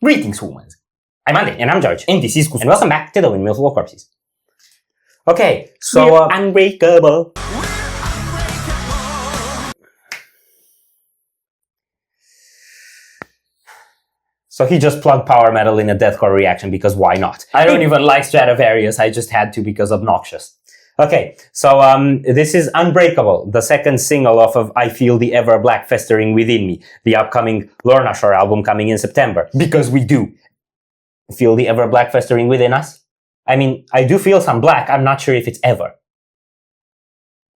Greetings, humans. I'm Andy. And I'm George. And this is Kus. And welcome back to the Windmill Full of Corpses. Okay, so Unbreakable. So he just plugged power metal in a deathcore reaction because why not? I don't even like Stradivarius, I just had to because obnoxious. Okay, so this is Unbreakable, the second single off of I Feel the Ever Black Festering Within Me, the upcoming Lorna Shore album coming in September. Because we do feel the ever black festering within us. I mean, I do feel some black, I'm not sure if it's ever.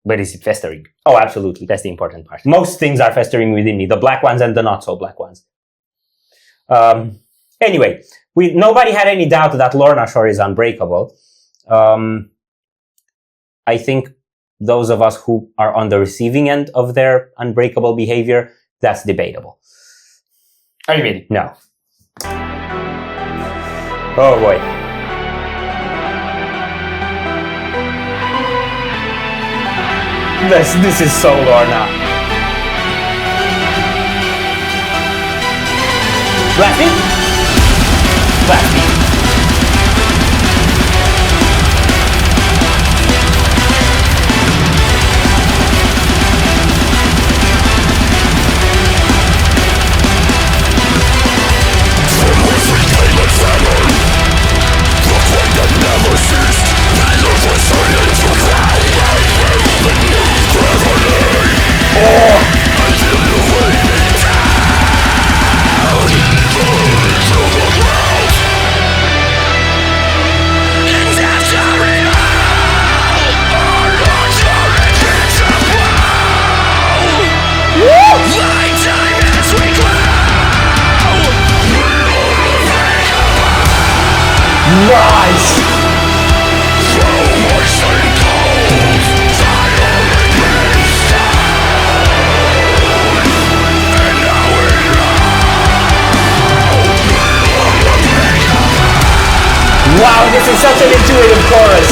But is it festering? Oh, absolutely, that's the important part. Most things are festering within me, the black ones and the not so black ones. Anyway, nobody had any doubt that Lorna Shore is unbreakable. I think those of us who are on the receiving end of their unbreakable behavior, that's debatable. Are you ready? No. Oh boy. This is so Lorna. Blast me? Blast me. Nice! Wow, this is such an intuitive chorus!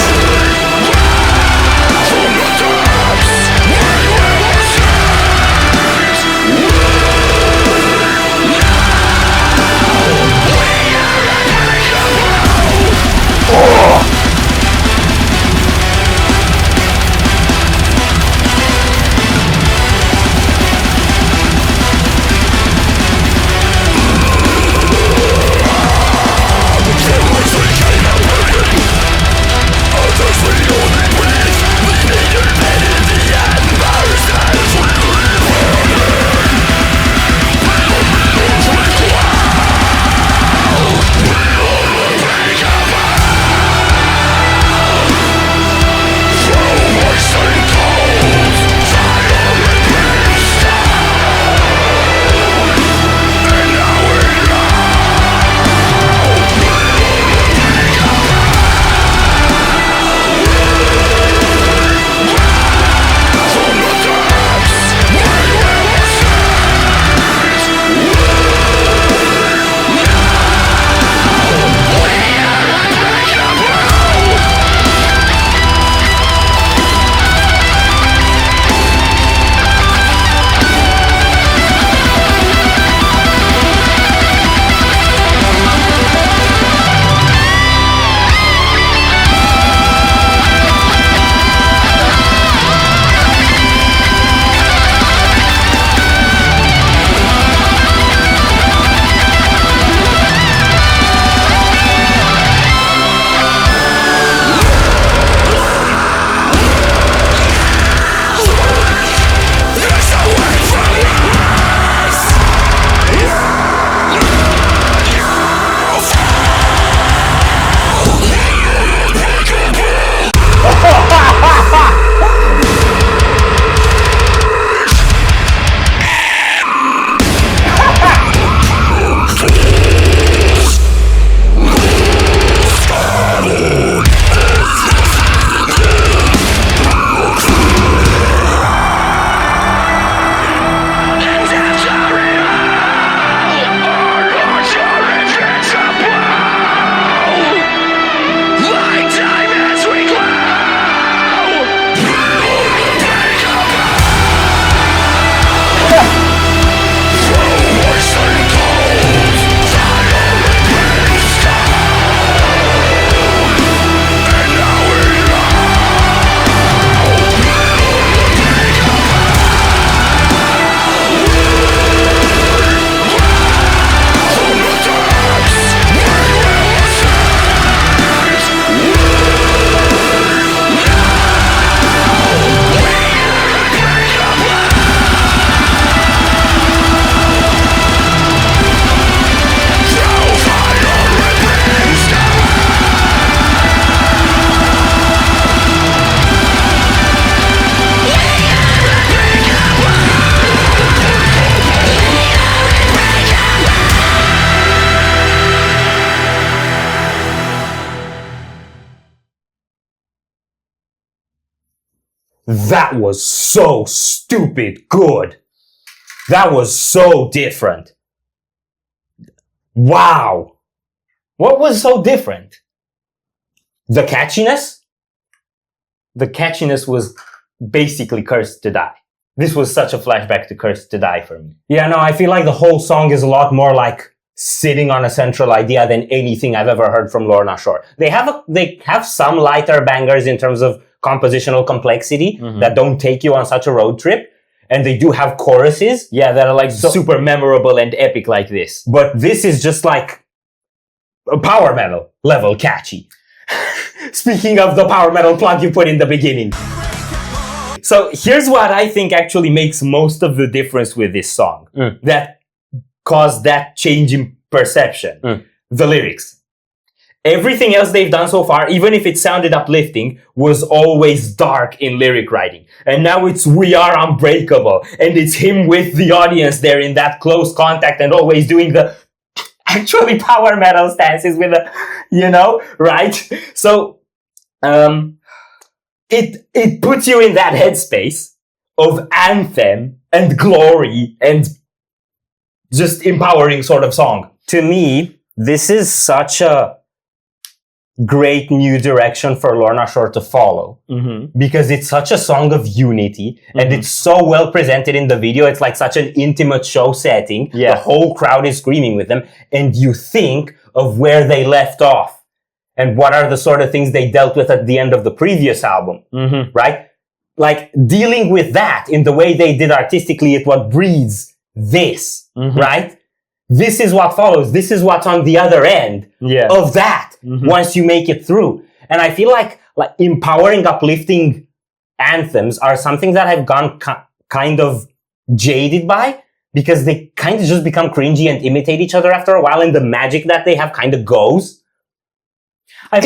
that was so stupid good. That was so different. Wow. What was so different? The catchiness? The catchiness was basically Cursed to Die. This was such a flashback to Cursed to Die for me. Yeah, no, I feel like the whole song is a lot more like sitting on a central idea than anything I've ever heard from Lorna Shore. They have some lighter bangers in terms of compositional complexity that don't take you on such a road trip. And they do have choruses. Yeah, that are like super memorable and epic like this. But this is just like a power metal level catchy. Speaking of the power metal plug you put in the beginning. So here's what I think actually makes most of the difference with this song. That caused that change in perception. The lyrics. Everything else they've done so far, even if it sounded uplifting, was always dark in lyric writing. And now it's We Are Unbreakable. And it's him with the audience there in that close contact and always doing the actually power metal stances with a, right? So, it puts you in that headspace of anthem and glory and just empowering sort of song. To me, this is such a great new direction for Lorna Shore to follow because it's such a song of unity and it's so well presented in the video. It's like such an intimate show setting. The whole crowd is screaming with them and you think of where they left off and what are the sort of things they dealt with at the end of the previous album, right? Like dealing with that in the way they did artistically is what breeds this, right? This is what follows. This is what's on the other end of that once you make it through. And I feel like empowering, uplifting anthems are something that I've gone kind of jaded by because they kind of just become cringy and imitate each other after a while and the magic that they have kind of goes. I've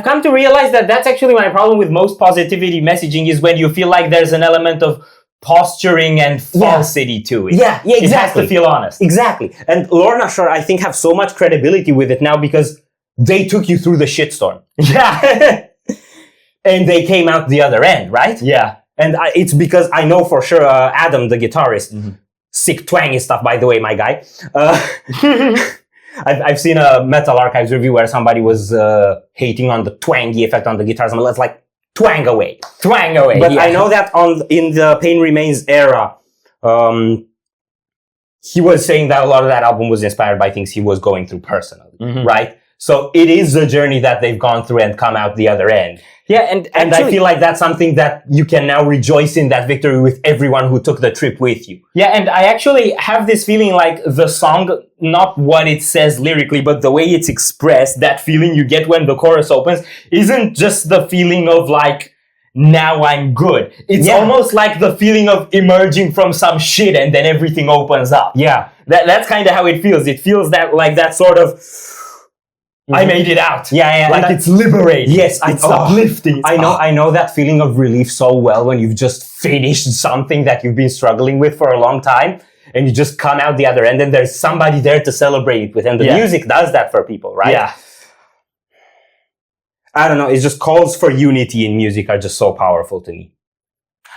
come to realize that that's actually my problem with most positivity messaging is when you feel like there's an element of posturing and falsity to it. Yeah, exactly. It has to feel honest. Exactly. And Lorna Shore, I think, have so much credibility with it now because they took you through the shitstorm. Yeah. And they came out the other end, right? Yeah. And it's because I know for sure Adam, the guitarist, sick twangy stuff, by the way, my guy. I've seen a Metal Archives review where somebody was hating on the twangy effect on the guitars. I'm like, twang away. But I know that in the Pain Remains era, he was saying that a lot of that album was inspired by things he was going through personally, right? So it is a journey that they've gone through and come out the other end. Yeah, and actually, I feel like that's something that you can now rejoice in that victory with everyone who took the trip with you. Yeah, and I actually have this feeling like the song, not what it says lyrically, but the way it's expressed, that feeling you get when the chorus opens, isn't just the feeling of like, now I'm good. It's almost like the feeling of emerging from some shit and then everything opens up. Yeah. That's kind of how it feels. It feels that like that sort of, I made it out. Yeah. Like it's liberating. Yes. It's uplifting. I know that feeling of relief so well when you've just finished something that you've been struggling with for a long time and you just come out the other end and there's somebody there to celebrate it with. And the music does that for people, right? Yeah. I don't know. It's just calls for unity in music are just so powerful to me.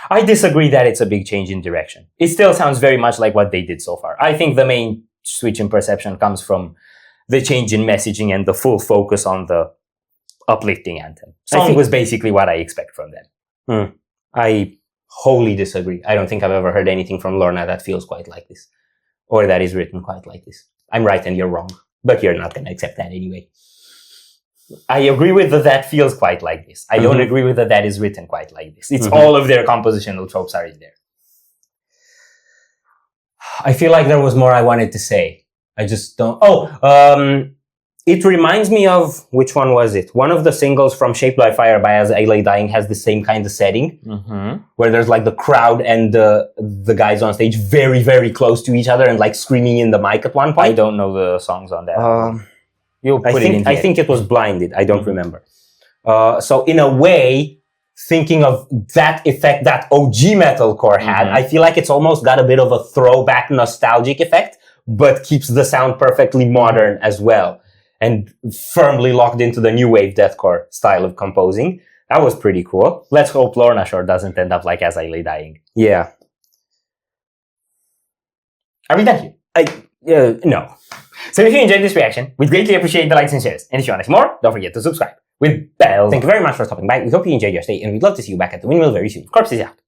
I disagree that it's a big change in direction. It still sounds very much like what they did so far. I think the main switch in perception comes from the change in messaging and the full focus on the uplifting anthem. Song was basically what I expect from them. I wholly disagree. I don't think I've ever heard anything from Lorna that feels quite like this. Or that is written quite like this. I'm right and you're wrong. But you're not going to accept that anyway. I agree with that feels quite like this. I don't agree with that is written quite like this. It's all of their compositional tropes are in there. I feel like there was more I wanted to say. I just don't... it reminds me of... Which one was it? One of the singles from Shaped by Fire by As I Lay Dying has the same kind of setting. Where there's like the crowd and the guys on stage very, very close to each other and like screaming in the mic at one point. I don't know the songs on that. I think it was Blinded. I don't remember. So in a way, thinking of that effect that OG metalcore had, I feel like it's almost got a bit of a throwback nostalgic effect, but keeps the sound perfectly modern as well and firmly locked into the new wave deathcore style of composing. That was pretty cool. Let's hope Lorna Shore doesn't end up like As I Lay Dying. Yeah. Are we done here? No. So if you enjoyed this reaction, we'd greatly appreciate the likes and shares. And if you want to see more, don't forget to subscribe with bells. Thank you very much for stopping by. We hope you enjoyed your stay, and we'd love to see you back at the Windmill very soon. Corpse is out.